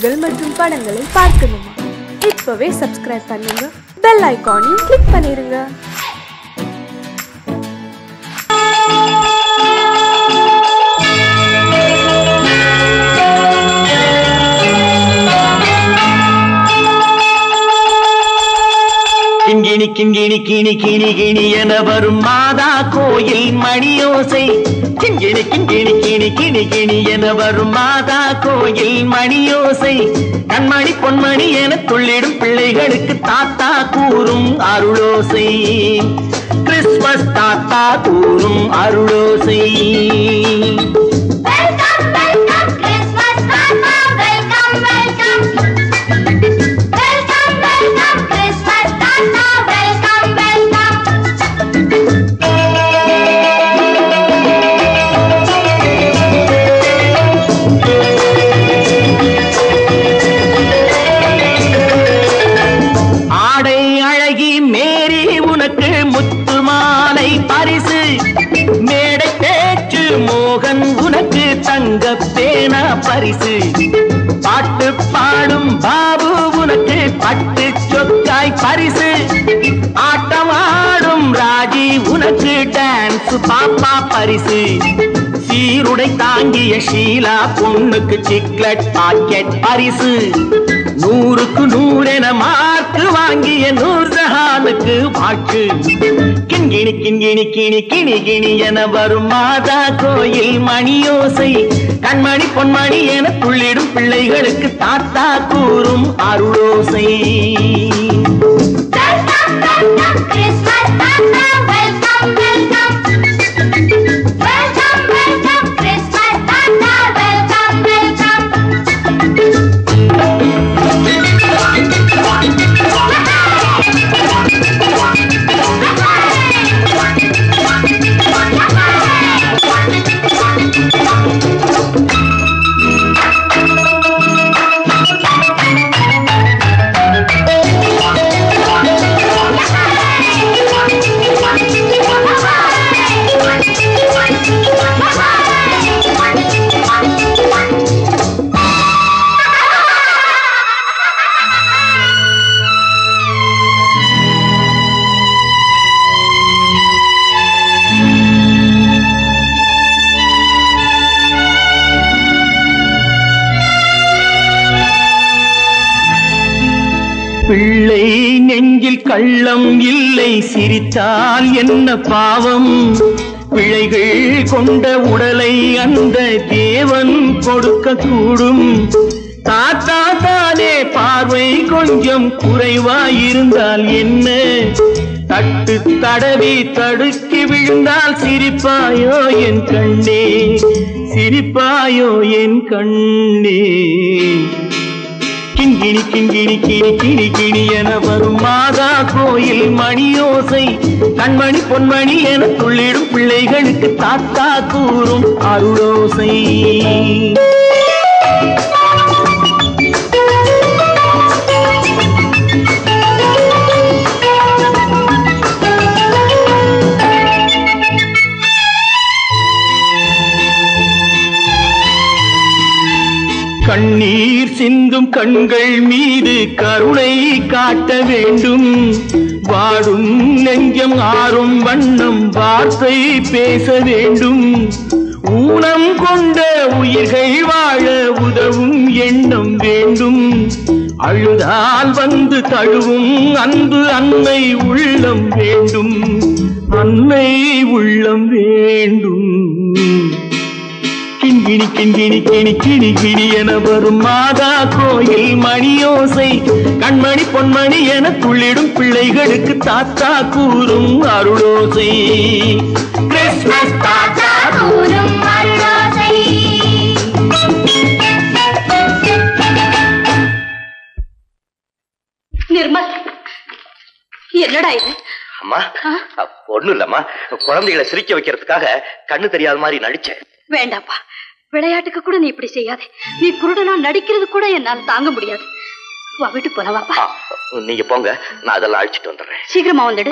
நிகழ்ச்சிகள் மற்றும் படங்களை பார்க்கணுமா? இப்பவே சப்ஸ்கிரைப் பண்ணுங்க, பெல் ஐகானையும் கிளிக் பண்ணிருங்க. கிண்கிணி கிண்கிணி கிணி கிணி கிணி என வரும் மாதா கோயில் மணியோசை. கிண்கிணி கிண்கிணி கிணி கிணி கிணி என வரும் மாதா கோயில் மணியோசை. கண்மணி பொன்மணி என துள்ளிடும் பிள்ளைகளுக்கு தாத்தா கூறும் அருளோசை. கிறிஸ்துமஸ் தாத்தா கூறும் அருளோசை. பரிசு பாட்டு பாடும் பாபு உனக்கு பட்டு சொக்காய் பரிசு. ஆட்டமாடும் ராஜி உனக்கு டான்ஸ் பாப்பா பரிசு. சீருடை தாங்கிய ஷீலா பொண்ணுக்கு சிக்லெட் பாக்கெட் பரிசு. 100க்கு 100 என மார்க்கு வாங்கிய நூர்ஜஹானுக்கு வாழ்த்து. கிண்கிணி கிண்கிணி கிணி கிணி கிணி என வரும் மாதா கோயில் மணியோசை. கண்மணி பொன்மணி என துள்ளிடும் பிள்ளைகளுக்கு தாத்தா கூறும் அருளோசை. பிள்ளை நெஞ்சில் கள்ளம் இல்லை, சிரித்தால் என்ன பாவம். பிழைகள் கொண்ட உடலை அந்த தேவன் கொடுக்க கூடும். தாத்தா தானே பார்வை கொஞ்சம் குறைவாயிருந்தால் என்ன? தட்டு தடவி தடுக்கி விழுந்தால் சிரிப்பாயோ என் கண்ணே, சிரிப்பாயோ என் கண்ணே. கிண்கிணி கிண்கிணி கிணி கிணி கிணி என வரும் மாதா கோயில் மணியோசை. கண்மணி பொன்மணி என துள்ளிடும் பிள்ளைகளுக்கு தாத்தா கூறும் அருளோசை. கண்ணீர் சிந்தும் கண்கள் மீது கருணை காட்ட வேண்டும். வாடும் நெஞ்சம் ஆறும் வண்ணம் வார்த்தை பேச வேண்டும். ஊனம் கொண்ட உயிர்கள் வாழ உதவும் எண்ணம் வேண்டும். அழுதால் வந்து தழுவும் அன்பு அன்னை உள்ளம் வேண்டும், அன்னை உள்ளம் வேண்டும். கிண்கிணி கிண்கிணி கிணி கிணி கிணி என வரும் மாதா கோயில் மணியோசை. கண்மணி பொன்மணி என துள்ளிடும் பிள்ளைகளுக்கு தாத்தா கூறும் அருளோசை. கிறிஸ்துமஸ் தாத்தா கூறும் அருளோசை. நிர்மல், என்னடா இது? அம்மா, ஒண்ணும் இல்லம்மா, குழந்தைகளை சிரிக்க வைக்கிறதுக்காக கண்ணு தெரியாத மாதிரி நடிச்சேன். வேண்டாப்பா, விளையாட்டுக்கு கூட நீ இப்படி செய்யாதே. நீ குருடனா நடிக்கிறது கூட என்னால தாங்க முடியாது. வா, வீட்டு போலவாப்பா. நீங்க போங்க, நான் அதெல்லாம் அழிச்சிட்டு வந்துடுறேன். சீக்கிரமா வந்துடு.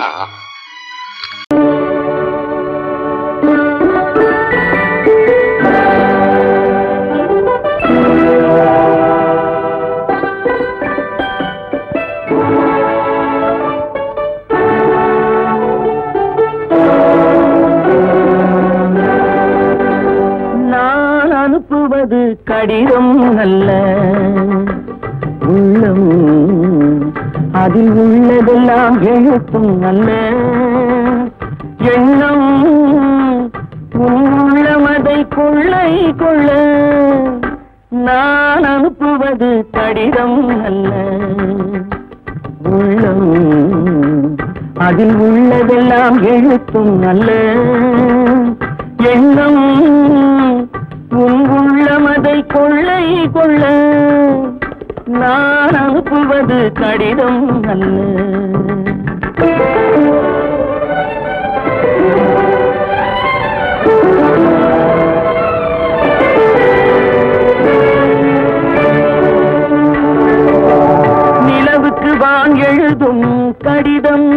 கடிதம் அல்ல. உள்ளம் அதில் உள்ளதெல்லாம் எழுத்தும் அல்ல. எண்ணம் உள்ளமதை கொள்ளை கொள்ள நான் அனுப்புவது கடிதம் அல்ல. உள்ளம் அதில் உள்ளதெல்லாம் எழுத்தும் அல்ல. எண்ணம் உள்ளமதை கொள்ளை கொள்ள நான் அனுப்புவது கடிதம் அல்ல. நிலவுக்கு வான் எழுதும் கடிதம்,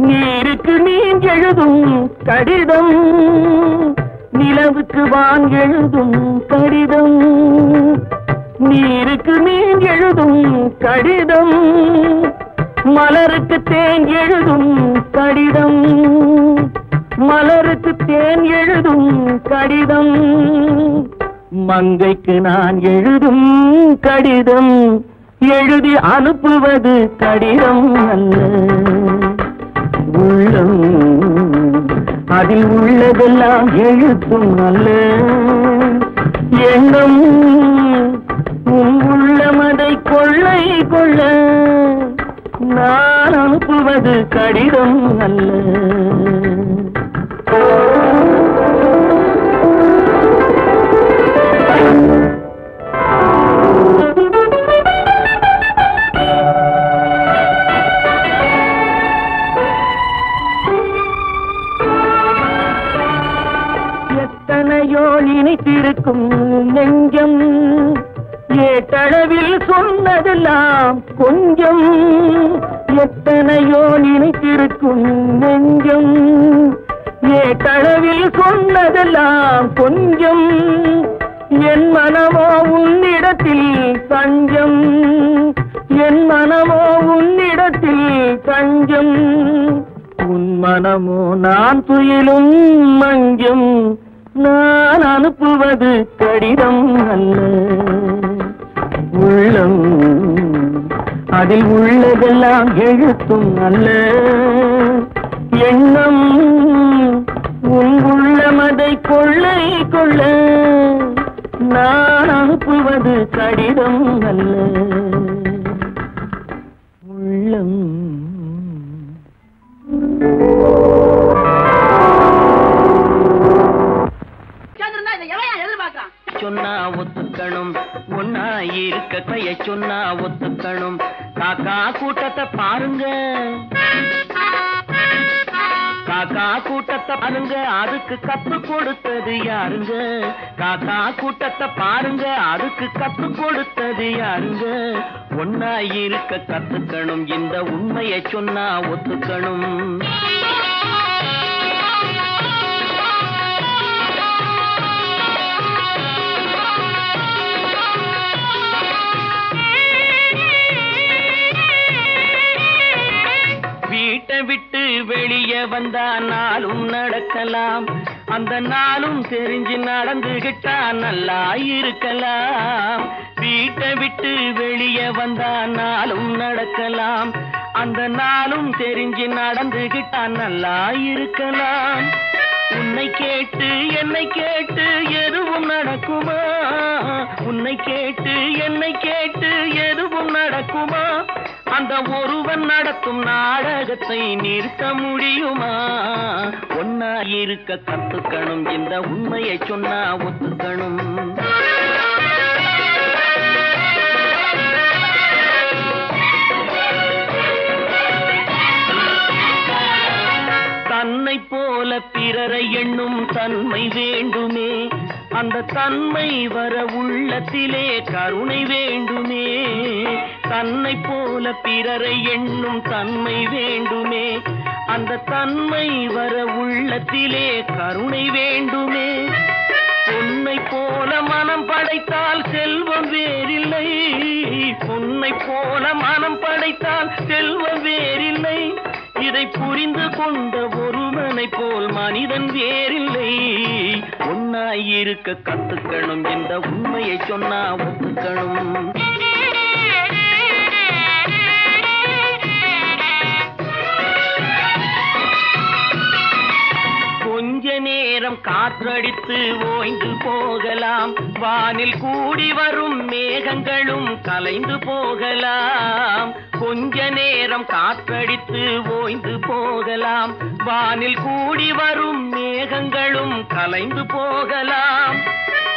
நீருக்கு மீன் எழுதும் கடிதம். நிலவுக்கு வான் எழுதும் கடிதம், நீருக்கு மீன் எழுதும் கடிதம். மலருக்கு தேன் எழுதும் கடிதம், மலருக்கு தேன் எழுதும் கடிதம். மங்கைக்கு நான் எழுதும் கடிதம், எழுதி அனுப்புவது கடிதம் அல்ல. உள்ளம் அதில் உள்ளதெல்லாம் எழுத்தும் அல்ல. எண்ணம் உள்ளமதை கொள்ளை கொள்ள நான் அனுப்புவது கடிதம் அல்ல. எத்தனையோ நினைத்திருக்கும் நெஞ்சம், ஏட்டளவில் சொன்னதெல்லாம் கொஞ்சம். எத்தனையோ நினைத்திருக்கும் நெஞ்சம், ஏட்டளவில் சொன்னதெல்லாம் கொஞ்சம். என் மனமோ உன்னிடத்தில் தஞ்சம், என் மனமோ உன்னிடத்தில் தஞ்சம். உன் மனமோ நான் துயிலும் மஞ்சம், நான் அனுப்புவது கடிதம் அல்ல. உள்ளம் அதில் உள்ளதெல்லாம் எழுத்தும் அல்ல. எண்ணம் உன் உள்ளமதை கொள்ளை கொள்ள நான் அனுப்புவது கடிதம் அல்ல. உள்ளம் சொன்னா ஒத்துக்கணும், ஒன்னா இருக்க கைய சொன்னா ஒத்துக்கணும். காக்கா கூட்டத்தை பாருங்க, காக்கா கூட்டத்தை பாருங்க, அதுக்கு கத்து கொடுத்தது யாருங்க? காக்கா கூட்டத்தை பாருங்க, அதுக்கு கத்து கொடுத்தது யாருங்க? ஒன்னா இருக்க கத்துக்கணும், இந்த உண்மையை சொன்னா ஒத்துக்கணும். வீட்டை விட்டு வெளியே வந்தா நாளும் நடக்கலாம், அந்த நாளும் தெரிஞ்சு நடந்துகிட்டா நல்லா இருக்கலாம். வீட்டை விட்டு வெளியே வந்தா நாளும் நடக்கலாம், அந்த நாளும் தெரிஞ்சு நடந்துகிட்டா நல்லா இருக்கலாம். உன்னை கேட்டு என்னை கேட்டு எதுவும் நடக்குமா? உன்னை கேட்டு என்னை கேட்டு எதுவும் நடக்குமா? அந்த ஒருவன் நடத்தும் நாடகத்தை நிறுத்த முடியுமா? ஒன்னா இருக்க கத்துக்கணும், இந்த உண்மையை சொன்னா ஒத்துக்கணும். தன்னை போல பிறரை எண்ணும் தன்மை வேண்டுமே, அந்த தன்மை வர உள்ளத்திலே கருணை வேண்டுமே. தன்னை போல பிறரை எண்ணும் தன்மை வேண்டுமே, அந்த தன்மை வர உள்ளத்திலே கருணை வேண்டுமே. பொன்னை போல மனம் படைத்தால் செல்வம் வேறில்லை, பொன்னை போல மனம் படைத்தால் செல்வம் வேறில்லை. இதை புரிந்து கொண்ட ஒருவனை போல் மனிதன் வேறில்லை. ஒன்னாயிருக்க கத்துக்கணும், என்ற உண்மையை சொன்னா ஒத்துக்கணும். கொஞ்ச நேரம் காற்றடித்து ஓய்ந்து போகலாம், வானில் கூடி வரும் மேகங்களும் கலைந்து போகலாம். கொஞ்ச நேரம் காற்றடித்து ஓய்ந்து போகலாம், வானில் கூடி வரும் மேகங்களும் கலைந்து போகலாம்.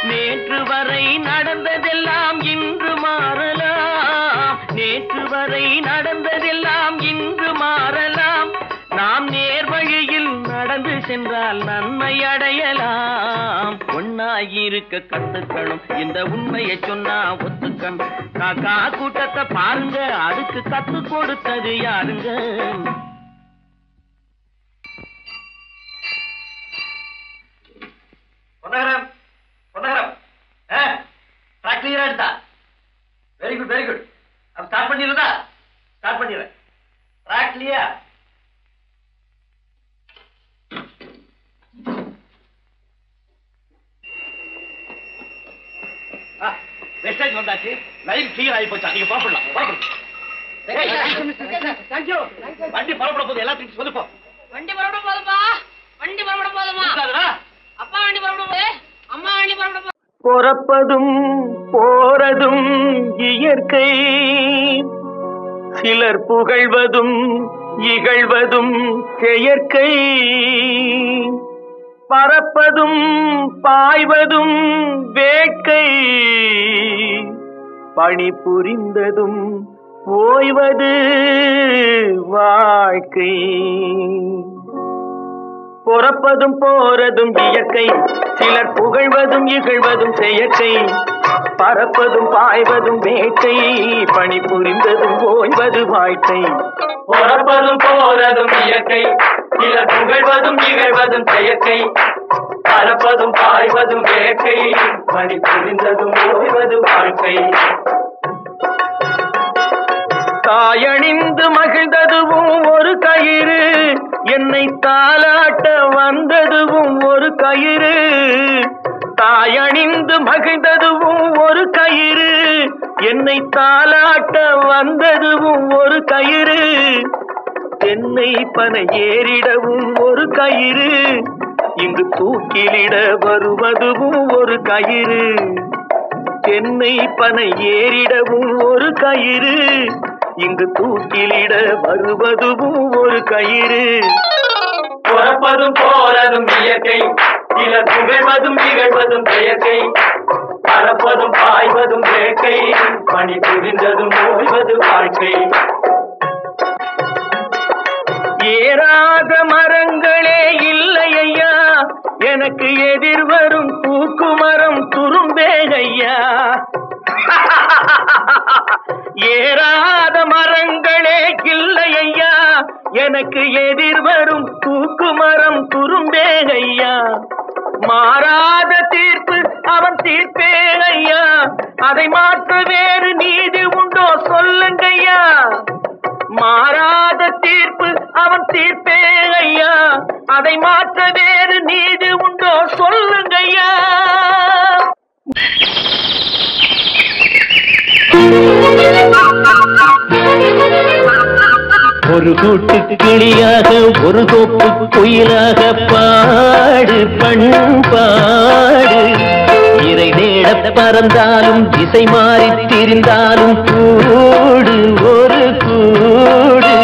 நேற்று வரை நடந்ததெல்லாம் இன்று மாறலாம், நேற்று வரை நடந்ததெல்லாம் இன்று மாறலாம். நாம் நேர்வழியில் நடந்து சென்றால் நன்மை அடையலாம். ஒன்னாயிருக்க கத்துக்கணும், இந்த உண்மையை சொன்னா ஒத்துக்கணும். காக்கா கூட்டத்தை பாருங்க, அதுக்கு கத்து கொடுத்தது யாருங்க? பொன்னகரம், பொன்னகரம், ட்ராக் கிளியரா எடுத்தா? Very good, very good. Start பண்ணிடுறதா? ஸ்டார்ட் பண்ணிடுறேன். Track clear. மெசேஜ் வந்தாச்சு, லைன் கிளியர் ஆகி போச்சா? நீங்க புறப்படலாம். வண்டி புறப்பட போது எல்லாத்தையும் சொல்லுப்போம். வண்டி புறப்பட போதுமா? வண்டி புறப்பட போதுமா? அப்பா வண்டி புறப்பட போது, அம்மா வண்டி புறப்பட போது. பொறப்பதும் போறதும் இயற்கை, சிலர் புகழ்வதும் இகழ்வதும் செயற்கை. பறப்பதும் பாய்வதும் வேட்கை, பணி புரிந்ததும் ஓய்வது வாழ்க்கை. பொறப்பதும் போறதும் இயற்கை, சிலர் புகழ்வதும் இகழ்வதும் செயற்கை. பறப்பதும் பாய்வதும் வேட்கை, பணி புரிந்ததும் ஓய்வது வாழ்க்கை. பொறப்பதும் போறதும் இயற்கை, சிலர் புகழ்வதும் இகழ்வதும் செயற்கை. பறப்பதும் பாய்வதும் வேட்கை, பணி புரிந்ததும் ஓய்வது வாழ்க்கை. தாயணிந்து மகிழ்ந்ததுவும் ஒரு கயிறு, என்னை தாலாட்ட வந்ததுவும் ஒரு கயிறு. தாயணிந்து மகிழ்ந்ததுவும் ஒரு கயிறு, என்னை தாலாட்ட வந்ததுவும் ஒரு கயிறு. தென்னை பனை ஏறிடவும் ஒரு கயிறு, இங்கு தூக்கிலிட வருவதுவும் ஒரு கயிறு. தென்னை பனை ஏறிடவும் ஒரு கயிறு, இங்கு தூக்கிலிட வருவதுவும் ஒரு கயிறு. பொறப்பதும் போறதும் இயற்கை, சிலர் புகழ்வதும் இகழ்வதும் செயற்கை. பறப்பதும் பாய்வதும் வேட்கை, பணி புரிந்ததும் ஓய்வது வாழ்க்கை. ஏறாத மரங்களே இல்லை ஐயா, எனக்கு எதிர் வரும் தூக்கு மரம் துரும்பேகையா. ஏறாத மரங்களே இல்லை ஐயா, எனக்கு எதிர் வரும் தூக்கு மரம் துரும்பேகையா. மாறாத தீர்ப்பு அவன் தீர்ப்பே ஐயா, அதை மாற்ற வேறு நீதி உண்டோ சொல்லுங்கய்யா. மாறாத தீர்ப்பு அவன் தீர்ப்பே ஐயா, அதை மாற்ற வேறு நீதி உண்டோ சொல்லுங்கய்யா. ஒரு கூட்டு கிளியாக ஒரு தோப்பு குயிலாக பாடு பண்பாடு. இறை தேட பறந்தாலும் திசை மாறி திரிந்தாலும் கூடு ஒரு கூடு.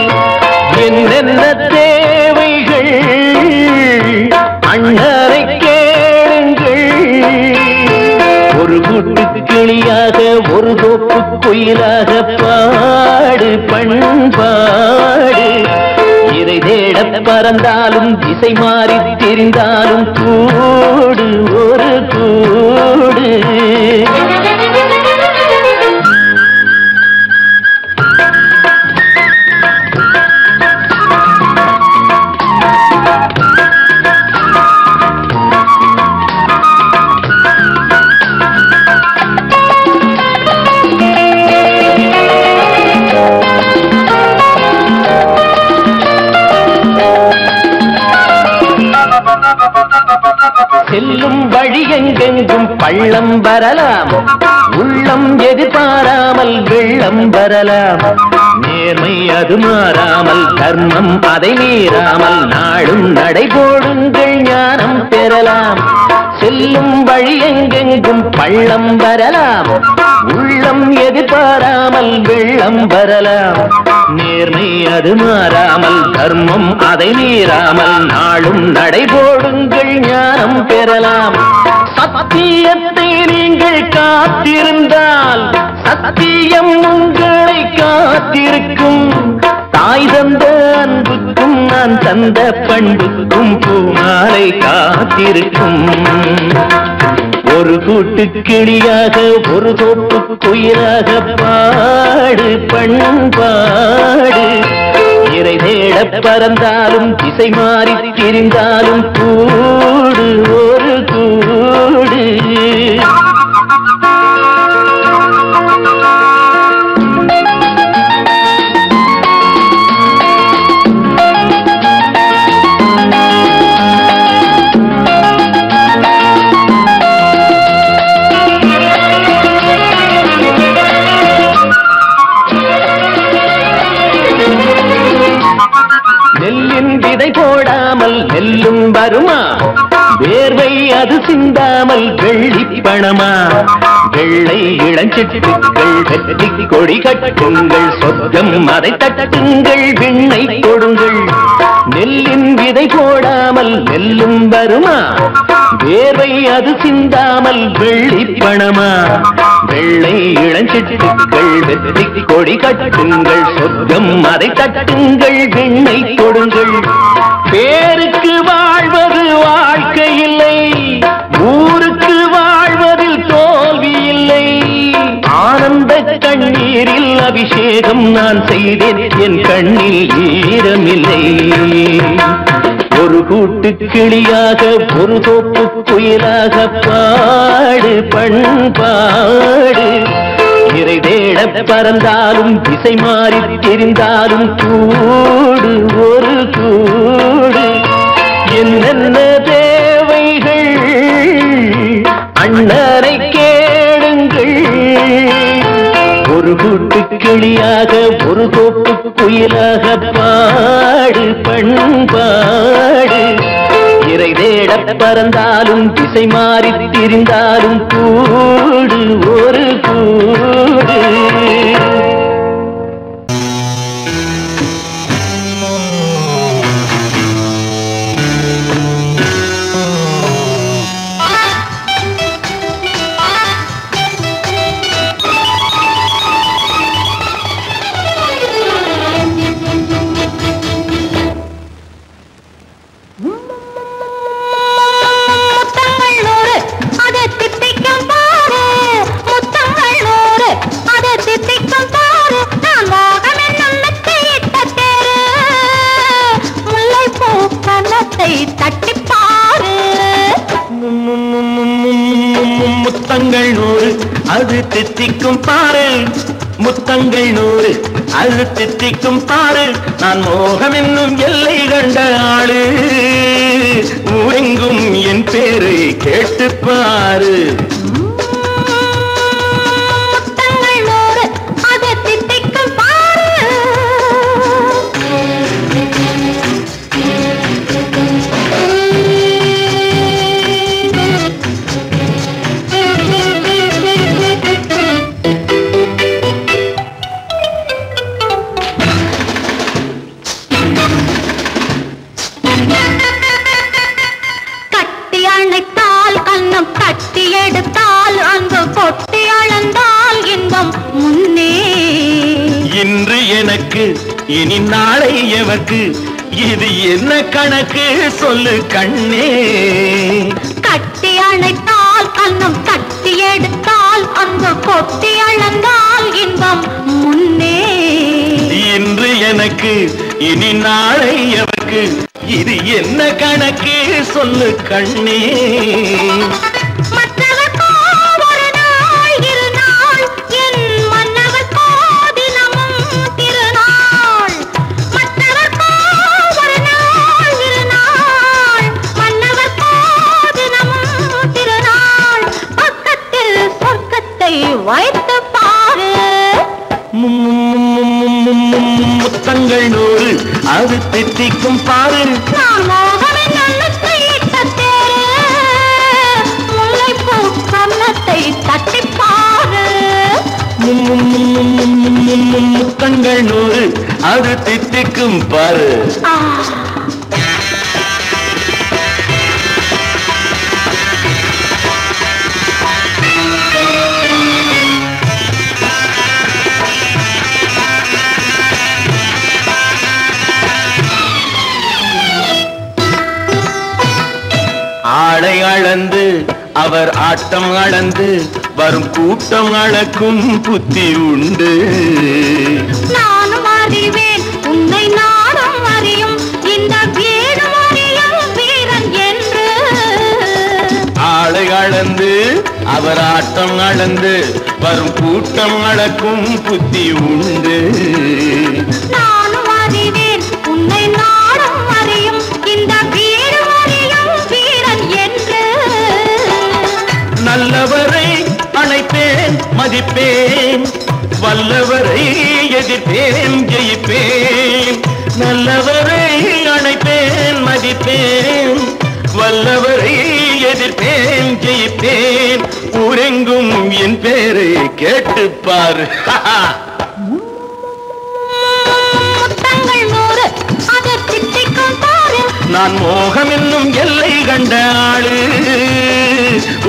என்னென்ன தேவைகள் அண்ணரை கேளுங்கள். ஒரு கூட்டு கிளியாக ஒரு தோப்பு குயிலாக பாடு பண்பாடு. இறை தேட பறந்தாலும் திசை மாறி திரிந்தாலும் கூடு ஒரு கூடு. செல்லும் வழி எங்கெங்கும் பள்ளம் வரலாம், உள்ளம் எதிர்பாராமல் வெள்ளம் வரலாம். நேர்மை அது மாறாமல், தர்மம் அதை மீறாமல், நாளும் நடைபோடுங்கள் ஞானம் பெறலாம். செல்லும் வழி எங்கெங்கும் பள்ளம் வரலாம், உள்ளம் எதிர்பாராமல் வெள்ளம் வரலாம். நேர்மை அது மாறாமல், தர்மம் அதை மீறாமல், நாளும் நடைபோடுங்கள் ஞானம் பெறலாம். சத்தியத்தை நீங்கள் காத்திருந்தால் சத்தியம் உங்களை காத்திருக்கும். தாய் தந்த அன்புக்கும் நான் தந்த பண்புக்கும் பூமாலை காத்திருக்கும். ஒரு கூட்டு கிளியாக ஒரு தோப்பு குயிலாக பாடு பண்பாடு. இறை தேட பறந்தாலும் திசை மாறி திரிந்தாலும் கூடு ஒரு கூடு. நெல்லின் விதை போடாமல் நெல்லும் வருமா, வேர்வை அது சிந்தாமல் வெள்ளி பணமா. வெள்ளை இளஞ்சிட்டுக்கள் வெற்றி கொடி கட்டுங்கள், சொர்க்கம் அதை தட்டுங்கள், விண்ணை கொடுங்கள். நெல்லின் விதை போடாமல் நெல்லும் வருமா, வேர்வை அது சிந்தாமல் வெள்ளி பணமா. வெள்ளை இளஞ்சிட்டுக்கள் வெற்றி கொடி கட்டுங்கள், சொர்க்கம் அதை தட்டுங்கள், விண்ணை கொடுங்கள். பேருக்கு வாழ்வது வாழ்க்கை இல்லை, ஊருக்கு வாழ்வதில் தோல்வி இல்லை. ஆனந்த கண்ணீரில் அபிஷேகம் நான் செய்தேன், என் கண்ணில் ஈரமில்லை. ஒரு கூட்டு கிளியாக ஒரு தோப்பு குயிலாக பாடு பண்பாடு. இறை தேட பறந்தாலும் திசை மாறி தெரிந்தாலும் கூடு ஒரு கூடு. என்னென்ன தேவைகள் அண்ணனை கேளுங்கள். ஒரு கூட்டு கிளியாக ஒரு தோப்பு குயிலாக பாடு பண்பாடு. இறை தேட பறந்தாலும் திசை மாறி திரிந்தாலும் கூடு ஒரு கூடு. முத்தங்கள் 100 அது தித்திக்கும் பாரு, முத்தங்கள் 100 அது தித்திக்கும் பாரு. நான் மோகம் என்னும் எல்லை கண்ட ஆளு, ஊரெங்கும் என் பேரை கேட்டு பாரு. இன்று எனக்கு இனி நாளை எவர்க்கு, இது என்ன கணக்கு சொல்லு கண்ணே. கட்டி அணைத்தால் கண்ணம் கட்டி எடுத்தால் அங்கு கொட்டி அளந்தால் இன்பம் முன்னே. இன்று எனக்கு இனி நாளை எவர்க்கு, இது என்ன கணக்கு சொல்லு கண்ணே. மன்னவர் முத்தங்கள் 100 அது தித்திக்கும் பாரு. நான் மோகமே நல்லத்தை இட்ட தேரு முல்லைப்பூ கன்னத்தை தட்டிப்பாரு. முத்தங்கள் 100 அது தித்திக்கும் பாரு. ஆளை அளந்து அவர் ஆட்டம் அளந்து வரும் கூட்டம் அளக்கும் புத்தி உண்டு. நானும் அறிவேன் உன்னை நானும் அறியும் இந்த வீடும் அறியும் வீரன் என்று. ஆளை அளந்து அவர் ஆட்டம் அளந்து வரும் கூட்டம் அளக்கும் புத்தி உண்டு. நானும் அறிவேன் உன்னை நானும் அறியும் இந்த வீடும் அறியும் வீரன் என்று. நல்லவரை அணைப்பேன் மதிப்பேன் வல்லவரை எதிர்ப்பேன் ஜெயிப்பேன். நல்லவரை அணைப்பேன் மதிப்பேன் வல்லவரை எதிர்ப்பேன் ஜெயிப்பேன். ஊரெங்கும் என் பேரை கேட்டுப்பார். முத்தங்கள் 100 அது தித்திக்கும் பாரு. நான் மோகம் என்னும் எல்லை கண்ட ஆளு.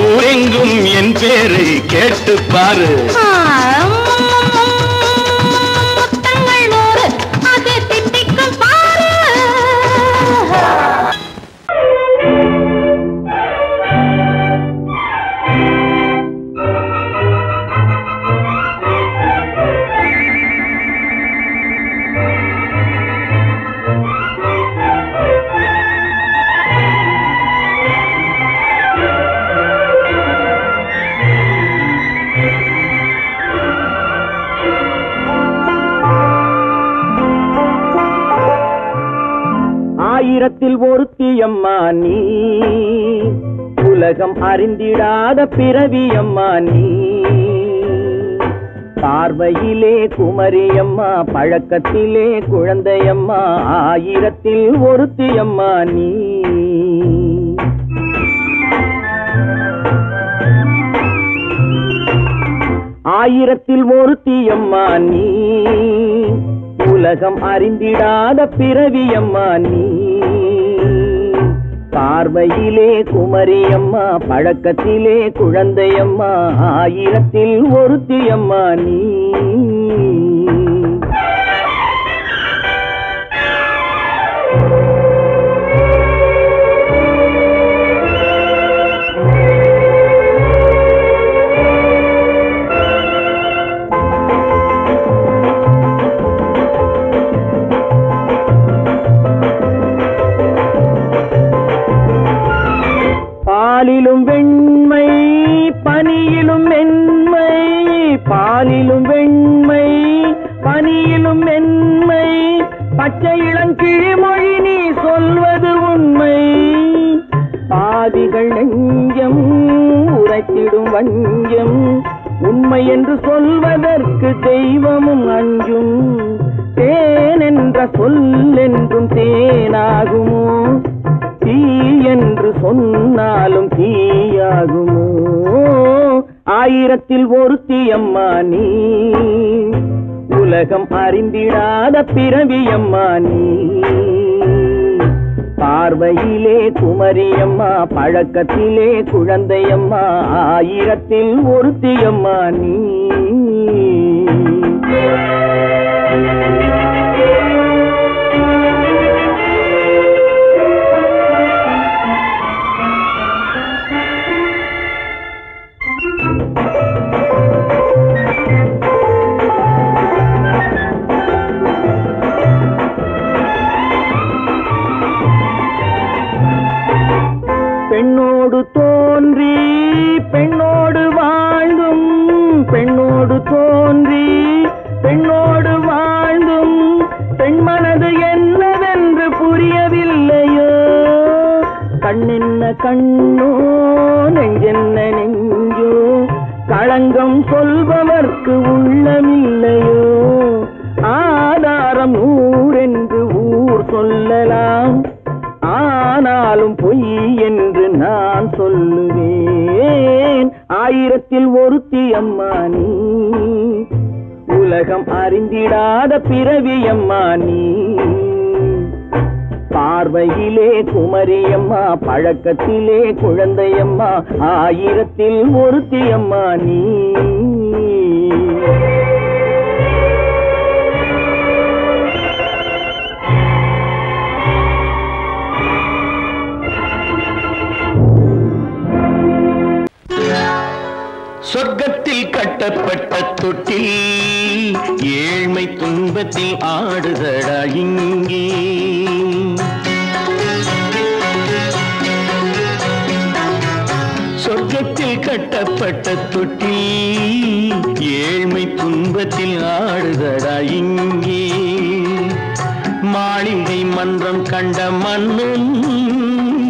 ஊரெங்கும் என் பேரை கேட்டுப்பாரு. முத்தங்கள் 100 அது தித்திக்கும் பாரு. ஆயிரத்தில் ஒருத்தியம்மா நீ உலகம் அறிந்திடாத பிறவியம்மா நீ. பார்வையிலே குமரியம்மா பழக்கத்திலே குழந்தையம்மா. ஆயிரத்தில் ஒருத்தியம்மா நீ. ஆயிரத்தில் ஒருத்தியம்மா நீ உலகம் அறிந்திடாத பிறவியம்மா நீ. பார்வையிலே குமரியம்மா பழக்கத்திலே குழந்தையம்மா. ஆயிரத்தில் ஒருத்தியம்மா நீ. பாலிலும் வெண்மை பனியிலும் மென்மை. பாலிலும் வெண்மை பனியிலும் மென்மை. பச்சை இளங்கிழிமொழி நீ சொல்வது உண்மை. பாதிகள் நெஞ்சம் உரைத்திடும் வஞ்சம். உண்மை என்று சொல்வதற்கு தெய்வமும் அஞ்சும். தேன் என்ற சொல் என்றும் தேனாகுமோ? தீ என்று சொன்னாலும் தீயாகுமோ? ஆயிரத்தில் ஒருத்தியம்மா நீ உலகம் அறிந்திடாத பிறவியம்மா நீ. பார்வையிலே குமரியம்மா பழக்கத்திலே குழந்தையம்மா. ஆயிரத்தில் ஒருத்தியம்மா நீ. பெண்ணோடு தோன்றி பெண்ணோடு வாழ்ந்தும் பெண்ணோடு தோன்றி பெண்ணோடு வாழ்ந்தும் பெண் மனது என்னவென்று புரியவில்லையோ? கண்ணென்ன கண்ணோ நெஞ்சென்ன நெஞ்சோ களங்கம் சொல்பவர்க்கு உள்ளமில்லையோ? உலகம் அறிந்திடாத பிறவியம்மா நீ. பார்வையிலே குமரியம்மா, பழக்கத்திலே குழந்தையம்மா, ஆயிரத்தில் ஒருத்தியம்மா நீ. சொர்க்கத்தில் கட்டப்பட்ட தொட்டில் ஏழ்மை துன்பத்தில் ஆடுதடா இங்கே. சொர்க்கத்தில் கட்டப்பட்ட தொட்டில் ஏழ்மை துன்பத்தில் ஆடுதடா இங்கே. மாளிகை மன்றம் கண்ட மன்னன்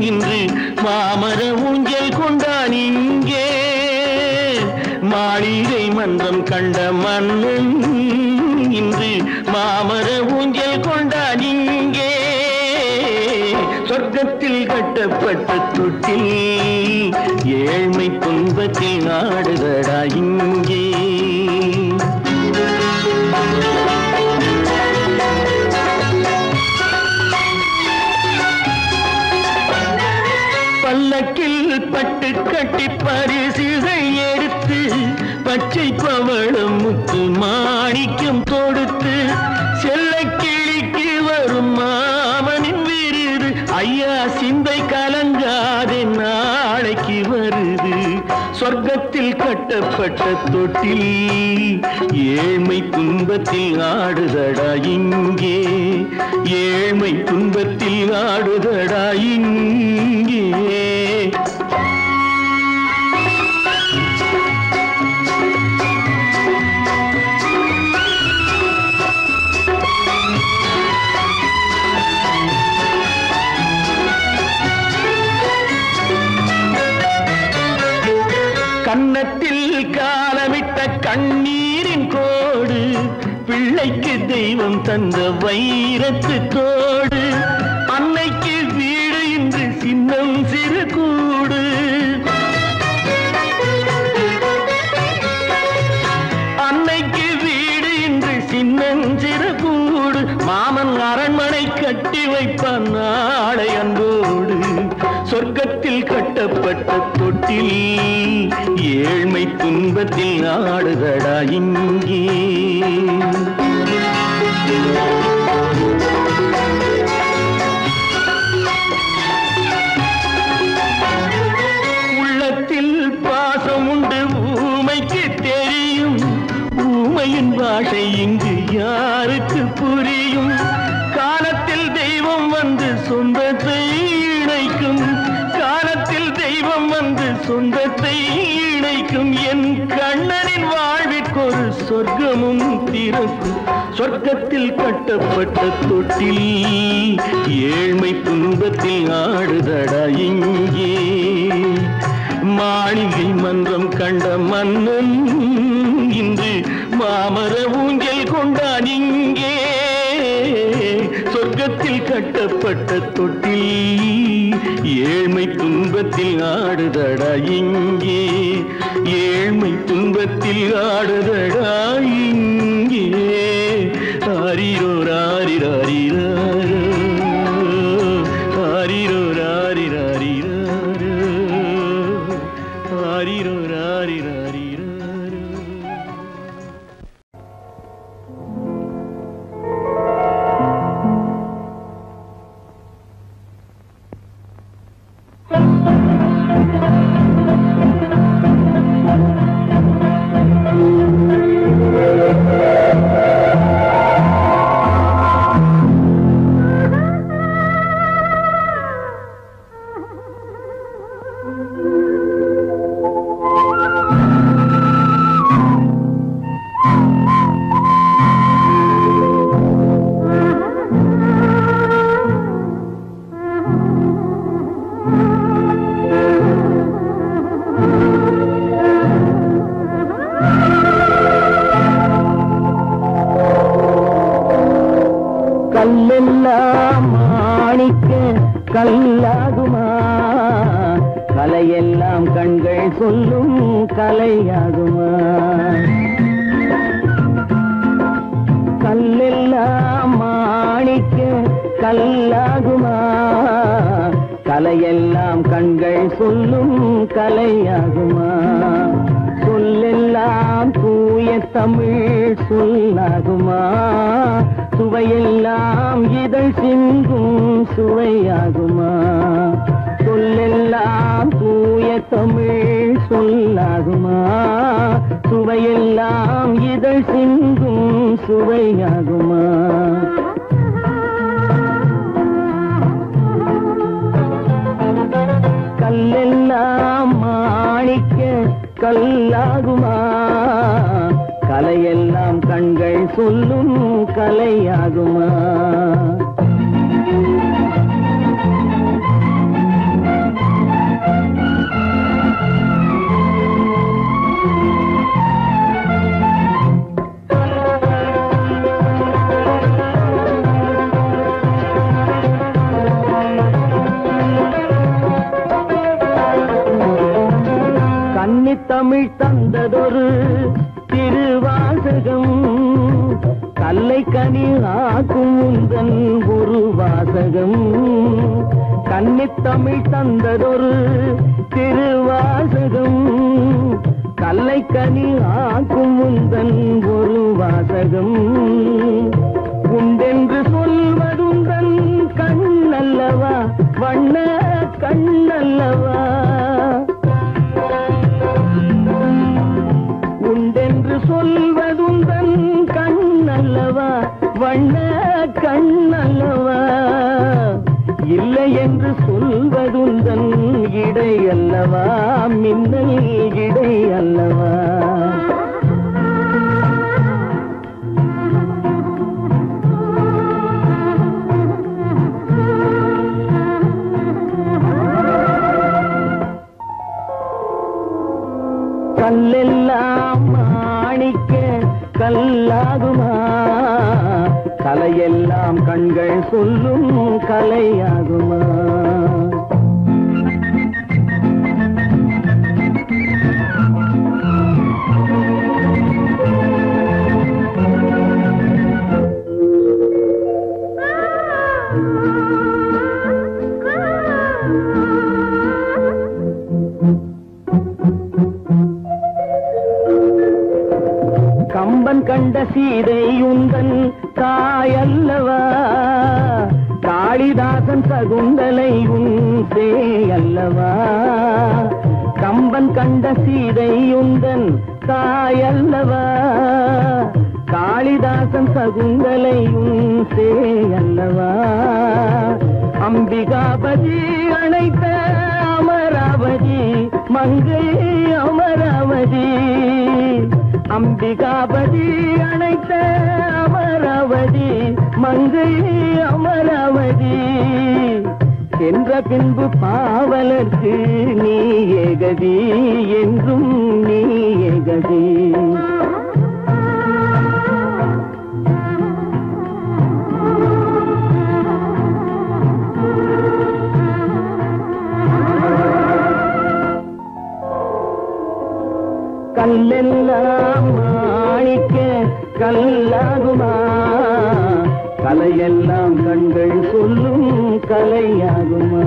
இன்று மாமர ஊஞ்சல் கொண்டான் இங்கே. மாளிகை மன்றம் கண்ட மன்னன் இன்று மாமர ஊஞ்சல் கொண்டான் இங்கே. சொர்க்கத்தில் கட்டப்பட்ட தொட்டில் ஏழ்மை துன்பத்தில் ஆடுதடா இங்கே. பல்லக்கில் பட்டு கட்டி பரிசுகள் எடுத்து பச்சை பவளம் முத்து மாணிக்கம் தொடுத்து செல்ல கிளிக்கு வரும் மாமனின் விருது. ஐயா சிந்தை கலங்காதே நாளைக்கு வருது. சொர்க்கத்தில் கட்டப்பட்ட தொட்டில் ஏழ்மை துன்பத்தில் ஆடுதடா இங்கே. ஏழ்மை துன்பத்தில் ஆடுதடா இங்கே. கன்னத்தில் காலமிட்ட கண்ணீரின் கோடு, பிள்ளைக்கு தெய்வம் தந்த வைரத்து தோடு. அன்னைக்கு வீடு இன்று சின்னம் சிறு கூடு. அன்னைக்கு வீடு இன்று சின்னம் சிறு கூடு. மாமன் அரண்மனை கட்டி வைப்பான் நாளை அன்போடு. சொர்க்கத்தில் கட்டப்பட்ட தொட்டில் ஏழ்மை துன்பத்தில் ஆடுதடா இங்கே. உள்ளத்தில் பாசம் உண்டு ஊமைக்கு தெரியும். ஊமையின் பாஷை இங்கு யாருக்கு புரியும்? காலத்தில் தெய்வம் வந்து சொந்தத்தை இணைக்கும். காலத்தில் தெய்வம் வந்து சொந்தத்தை இணைக்கும். என் கண்ணனின் வாழ்விற்கொரு சொர்க்கமும் திறக்கும். சொர்க்கத்தில் கட்டப்பட்ட தொட்டில் ஏழ்மை துன்பத்தில் ஆடுதடா இங்கே. மாளிகை மன்றம் கண்ட மன்னன் இன்று மாமர ஊஞ்சல் கொண்டான் இங்கே. சொர்க்கத்தில் கட்டப்பட்ட தொட்டில் ஏழ்மை துன்பத்தில் ஆடுதடா இங்கே. ஏழ்மை துன்பத்தில் ஆடுதடா இங்கே. ஆரிரோ ராரிராரிராரோ, ஆரிரோ ராரிராரிராரோ, ஆரிரோ ராரிராரிராரோ. கல்லெல்லாம் மாணிக்க கல்லாகுமா? கலையெல்லாம் கண்கள் சொல்லும் கலையாகுமா? கல்லாகுமா கலையெல்லாம் கண்கள் சொல்லும் கலையாகுமா சொல்லெல்லாம் தூய தமிழ் சொல்லாகுமா சுவையெல்லாம் இதழ் சிந்தும் சுவையாகுமா சொல்லெல்லாம் தூய தமிழ் சொல்லாகுமா சுவையெல்லாம் இதழ் சிந்தும் சுவையாகுமா கல்லெல்லாம் மாணிக்க கல்லாகுமா கலையெல்லாம் கண்கள் சொல்லும் கலையாகுமா தமிழ் தந்ததொரு திருவாசகம் கல்லை கனி ஆக்கும் உந்தன் ஒரு வாசகம் கன்னித்தமிழ் தந்ததொரு திருவாசகம் கல்லை கனி ஆக்கும் உந்தன் ஒரு வாசகம் உண்டென்று சொல்வதுந்தன் கண்ணல்லவா வண்ண கண்ணல்லவா உண்டென்று சொல்வதுந்தன் கண்ணல்லவா வண்ண கண்ணல்லவா இல்லை என்று சொல்வதுந்தன் இடை அல்லவா மின்னல் இடை அல்லவா கல்லெல்லாம் மாணிக்க கல்லாகுமா கலையெல்லாம் கண்கள் சொல்லும் கலையாகுமா கம்பன் கண்ட சீதை உந்தன் தாயல்லவா காளிதாசன் சகுந்தலை உன் சேயல்லவா கம்பன் கண்ட சீதை உந்தன் தாயல்லவா காளிதாசன் சகுந்தலை உன் சேயல்லவா அம்பிகாபதி அழைத்த அமராவதி மங்கை அமராவதி அம்பிகாபதி அழைத்த அமராவதி மங்கை அமராவதி சென்ற பின்பு பாவலர்க்கு நீ ஏகதி என்றும் நீ ஏகதி கல்லெல்லாம் மாணிக்க கல்லாகுமா கலையெல்லாம் கண்கள் சொல்லும் கலையாகுமா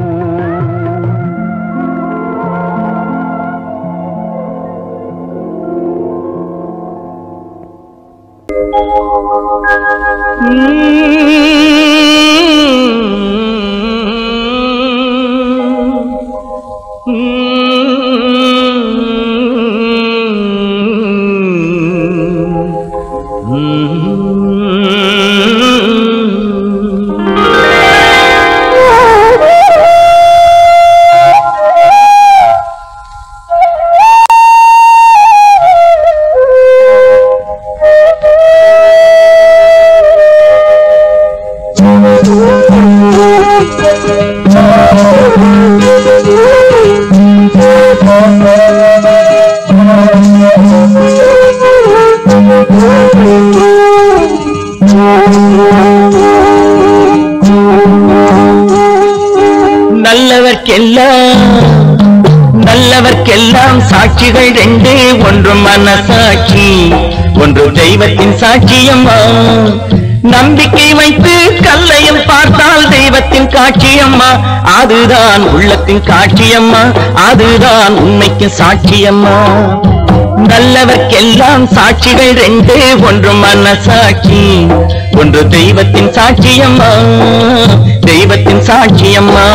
நல்லவர்க்கெல்லாம் சாட்சிகள் ரெண்டே, ஒன்று மனசாட்சி, ஒன்று தெய்வத்தின் சாட்சியம்மா. நம்பிக்கை வைத்து கல்லையும் பார்த்தால் தெய்வத்தின் காட்சியம்மா, அதுதான் உள்ளத்தின் காட்சியம்மா, அதுதான் உண்மைக்கு சாட்சியம்மா. நல்லவர்க்கெல்லாம் சாட்சிகள் ரெண்டு, ஒன்று மனசாட்சி, ஒன்று தெய்வத்தின் சாட்சியம்மா, தெய்வத்தின் சாட்சியம்மா.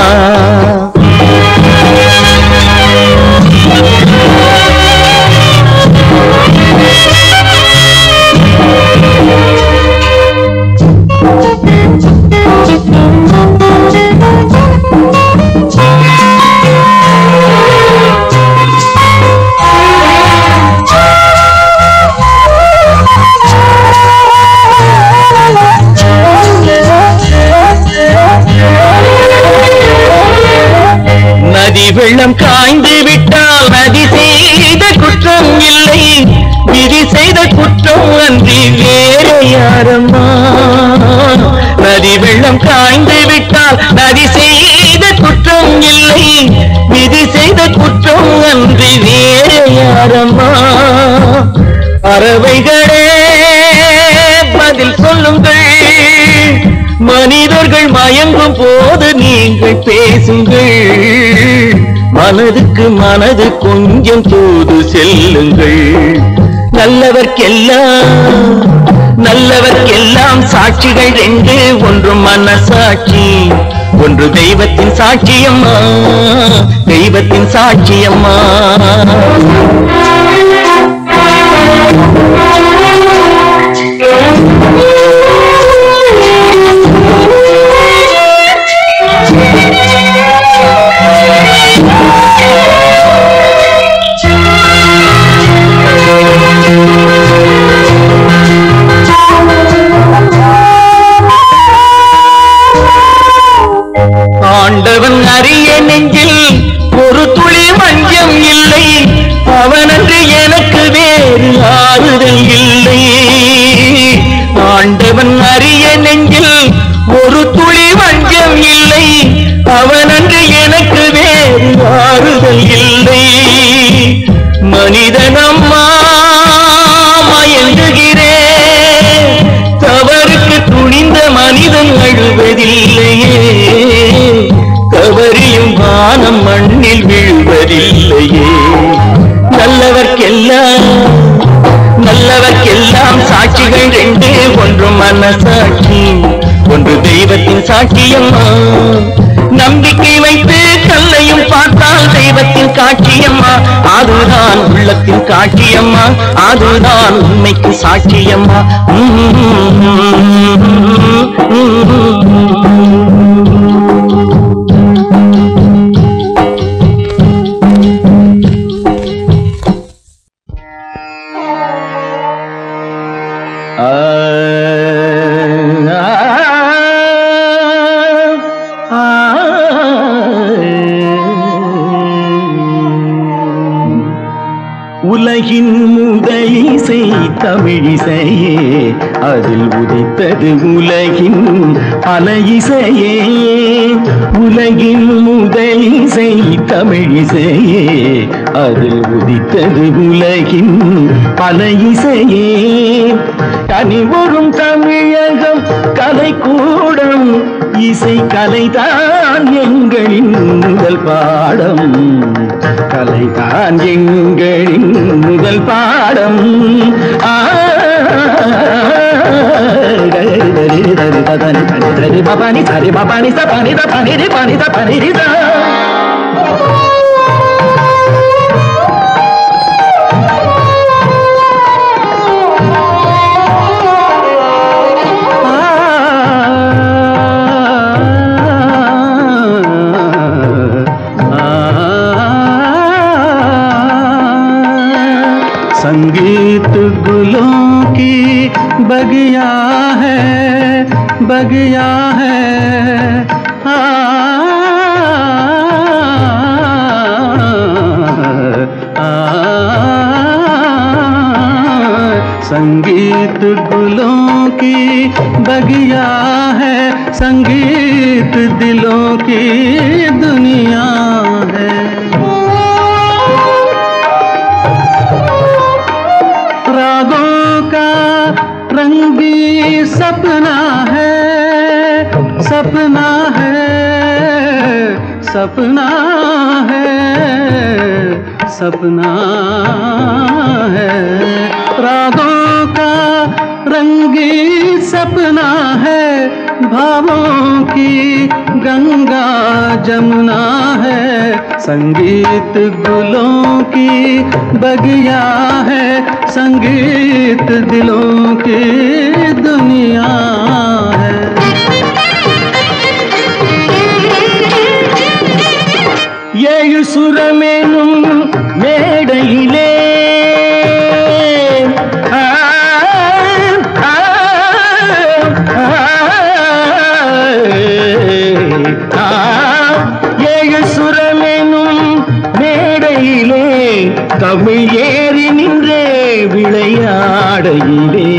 நதி வெள்ளம் காய்ந்து விட்டால் நதி செய்த குற்றம் இல்லை, விதி செய்த குற்றம் அன்றி வேற யாரம்மா. நதி வெள்ளம் காய்ந்து விட்டால் நதி செய்த குற்றம் இல்லை, விதி செய்த குற்றம் அன்றி வேற யாரம்மா. பறவைகளே பதில் சொல்லுங்கள், மனிதர்கள் மயங்கும் போது நீங்கள் பேசுங்கள், மனதுக்கு மனது கொஞ்சம் தூது செல்லுங்கள். நல்லவர்க்கெல்லாம் சாட்சிகள் ரெண்டு, ஒன்று மனசாட்சி, ஒன்று தெய்வத்தின் சாட்சியம்மா, தெய்வத்தின் சாட்சியம்மா. ஆண்டவன் அறிய நெஞ்சில் ஒரு துளி வஞ்சம் இல்லை, அவனன்று எனக்கு வேறு ஆறுதல் இல்லை. ஆண்டவன் அறிய நெஞ்சில் ஒரு துளி வஞ்சம் இல்லை, அவனன்று எனக்கு வேறு ஆறுதல் இல்லை. மனிதனம்மா மயங்குகிறேன், தவறுக்கு துணிந்த மனிதன் அழுவதில்லையே, தவறியும் வானம் மண்ணில் வீழ்வதில்லையே. நல்லவர்க்கெல்லாம் சாட்சிகள் ரெண்டு, ஒன்று மனசாட்சி, ஒன்று தெய்வத்தின் சாட்சியம்மா. நம்பிக்கை வைத்து கல்லையும் பார்த்தால் தெய்வத்தின் காட்சியம்மா, அதுதான் உள்ளத்தின் காட்சியம்மா, அதுதான் உண்மைக்கு சாட்சியம்மா. உலகின் முதலிசை தமிழிசையே, அதில் உதித்தது உலகின் பல இசையே. உலகின் முதலிசை தமிழிசையே, அதில் உதித்தது உலகின் பல இசையே. கனிவரும் தமிழகம் கலைக்கூடம், இசை கலைதான் எங்களின் முதல் பாடம், கலைதான் எங்களின் முதல் பாடம். संगीत गुलों की बगिया है, बगिया है, संगीत गुलों की बगिया है, संगीत दिलों की दुनिया है। रंगी सपना है, सपना है, सपना है, सपना है। रागों का रंगी सपना है, भावों की गंगा जमुना है। संगीत गुलों की बगिया है, संगीत दिलों की दुनिया है। ஏழு சுரமேனும் மேடையிலே ஏழு சுரமேனும் மேடையிலே தமிழ் ஏறி நின்றே விளையாடையிலே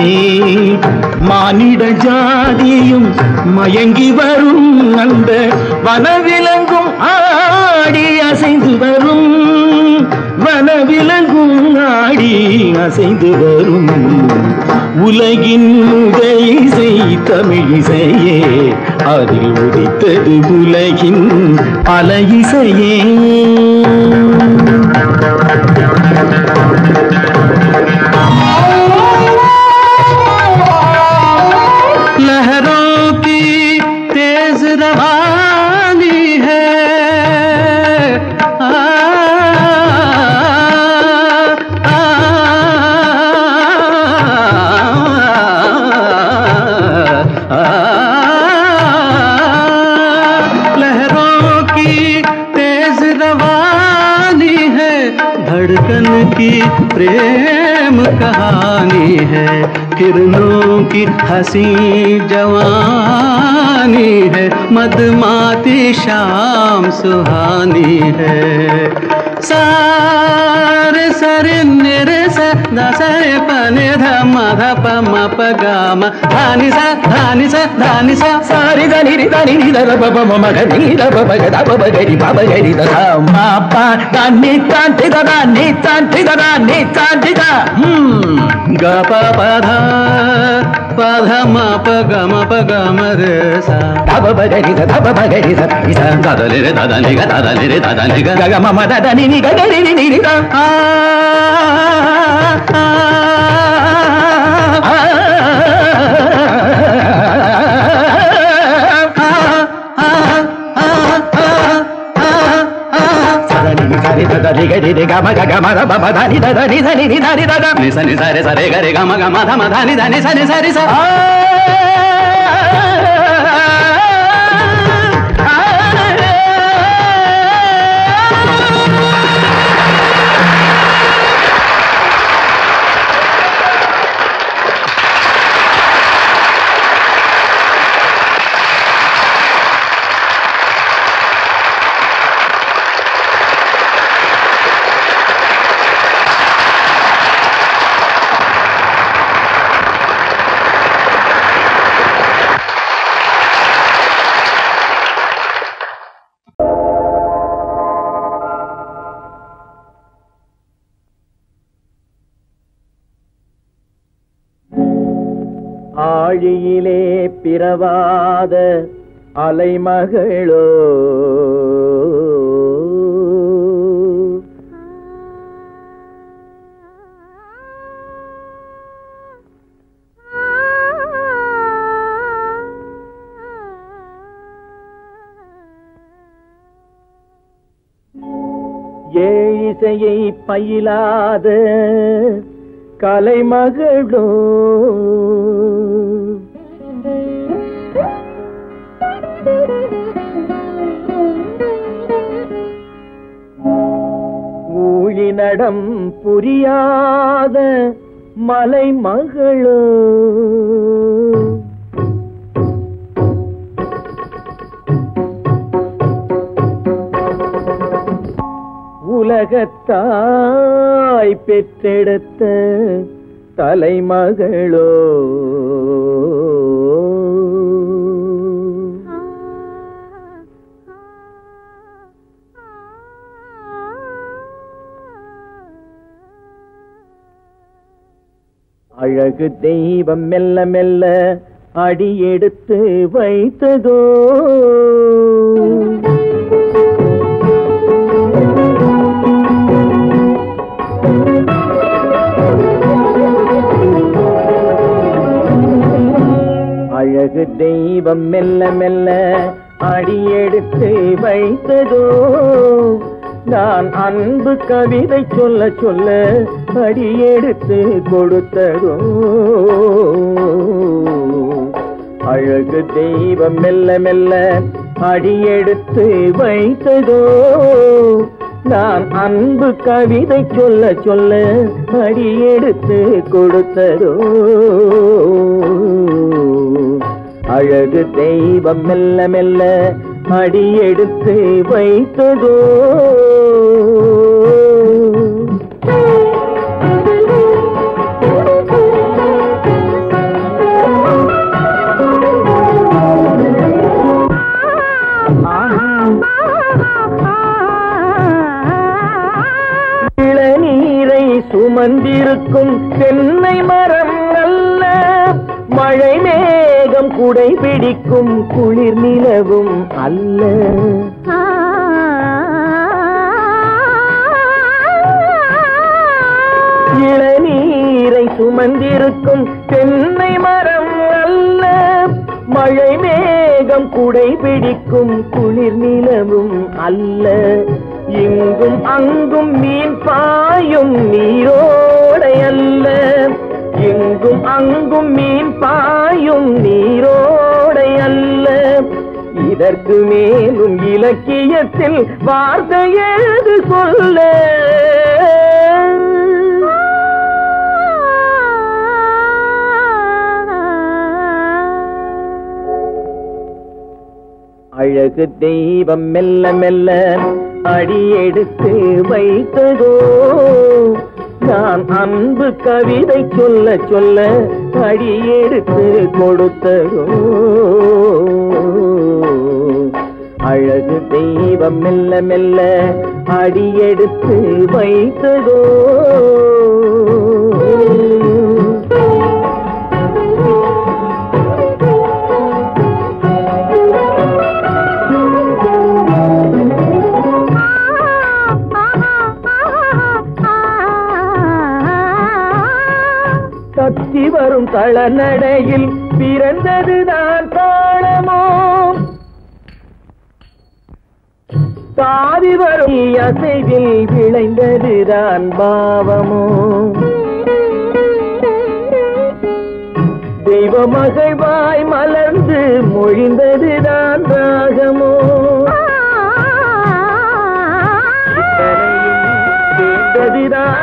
மானிட ஜாதியும் மயங்கி வரும் அந்த வனவிலங்கும் ஆடி அசைந்து வரும், வனவிலங்கும் ஆடி அசைந்து வரும். உலகின் முதல் இசை தமிழிசையே, அதில் உதித்தது உலகின் பல இசையே. लहरों की तेज रवानी है, लहरों की तेज रवानी है, धड़कन की प्रेम कहानी है। किरणों की हंसी जवानी है, मदमाती शाम सुहानी है। सारे सरे निरे स दसरे पने ध म ध प म प ग म धानि सा धानि सा धानि सा सारी धनी रि धनी नि ध प प म म ग नि ध प प ग ध प प ग रि प प ग रि ध ध म प द नि त ति द द नि त ति द द नि त ति द ग प प ध प ध म प ग म प ग म रे सा ध प प ग रि ध ध प प ग रि ध इ ध द द नि रे द द नि ग द द नि रे द द नि ग ग ग म म द द नि नि ग ग रि नि रि द ஆழியிலே பிறவாத அலைமகளோ ஏழிசையை பயிலாத கலைமகளோ ஊழிநடம் புரியாத மலைமகளோ உலகத்தாய் பெற்றெடுத்த தலைமகளோ அழகு அழகு தெய்வம் மெல்ல மெல்ல அடியெடுத்து வைத்ததோ அழகு தெய்வம் மெல்ல மெல்ல அடியெடுத்து வைத்ததோ நான் அன்பு கவிதை சொல்ல சொல்ல அடியெடுத்து கொடுத்ததோ அழகு தெய்வம் மெல்ல மெல்ல அடியெடுத்து வைத்ததோ நான் அன்பு கவிதை சொல்ல சொல்ல அடியெடுத்து கொடுத்ததோ அழகு தெய்வம் மெல்ல மெல்ல அடியெடுத்து வைத்ததோ இளநீரை சுமந்திருக்கும் தென்னை மரம் அல்ல மழை மேகம் குடை பிடிக்கும் குளிர் நிலவும் அல்ல இளநீரை சுமந்திருக்கும் தென்னை மரம் அல்ல மழை மேகம் குடை பிடிக்கும் குளிர் நிலவும் அல்ல இங்கும் அங்கும் மீன் பாயும் நீரோடை அல்ல எங்கும் அங்கும் மீன் பாயும் நீரோடை அல்ல இதற்கு மேலும் இலக்கியத்தில் வார்த்தை ஏது சொல்ல அழகு தெய்வம் மெல்ல மெல்ல அடியெடுத்து வைத்ததோ நான் அன்பு கவிதை சொல்ல சொல்ல அடியெடுத்து கொடுத்ததோ அழகு தெய்வம் மெல்ல மெல்ல அடியெடுத்து வைத்ததோ தத்தி வரும் தளநடையில் பிறந்ததுதான் தாளமோ தாவி வரும் அசைவில் விளைந்ததுதான் பாவமோ தெய்வ மகிழ்வாய் மலர்ந்து மொழிந்ததுதான் ராகமோ கேட்டதுதான்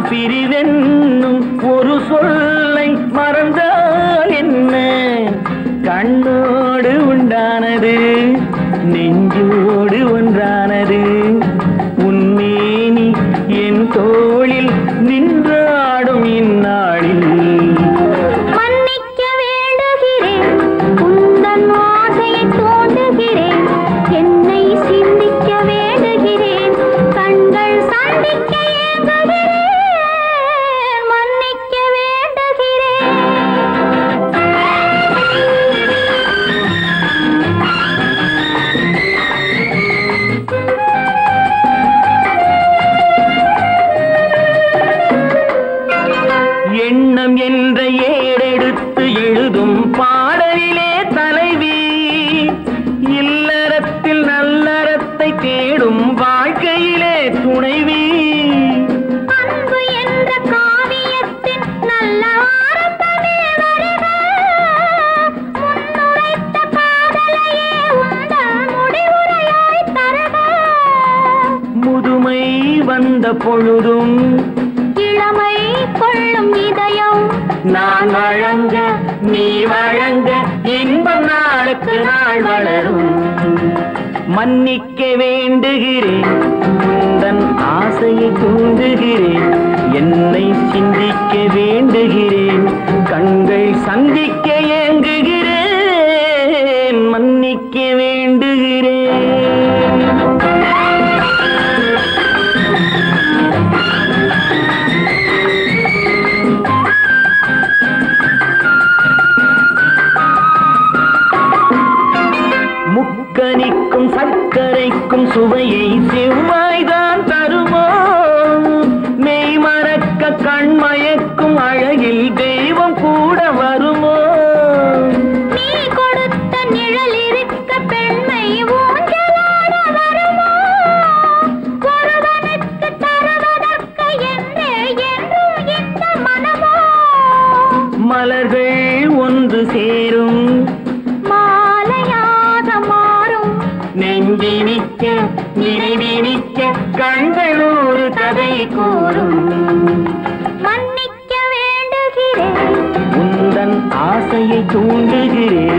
பிரிவென்னும் ஒரு சொல்லை மறந்தால் என்ன கண்ணோடு உண்டானது நெஞ்சோடு ஒன்றானது உன்னேனி என் தோளில் நின்றாடும் இந்நாளில் மன்னிக்க வேண்டுகிறேன் பொழுதும் இளமை கொள்ளும் இதயம் நான் வழங்க நீ வழங்க இன்பம் நாளுக்கு நாள் வளரும். மன்னிக்க வேண்டுகிறேன் உந்தன் ஆசையை தூண்டுகிறேன் என்னை சிந்திக்க வேண்டுகிறேன் கண்கள் சந்திக்க ஏங்குகிறேன் மன்னிக்க வேண்டுகிறேன். முக்கனிக்கும் சர்க்கரைக்கும் சுவையை செவ்வாய்தான் தருமோ மெய் மறக்க கண்மயக்கும் அழகில் தெய்வம் கூட வருமோ. நீ கொடுத்த நிழல் இருக்க பெண்மை ஊஞ்சலாட வருமோ ஒருவனுக்கு தருவதற்கு என்றே என்றும் இந்த மனமோ. மலர்கள் ஒன்று சேரும் நெஞ்சினிக்க நினைவினிக்க கண்கள் ஒரு கதை கூறும். மன்னிக்க வேண்டுகிறேன் உந்தன் ஆசையை தூண்டுகிறேன்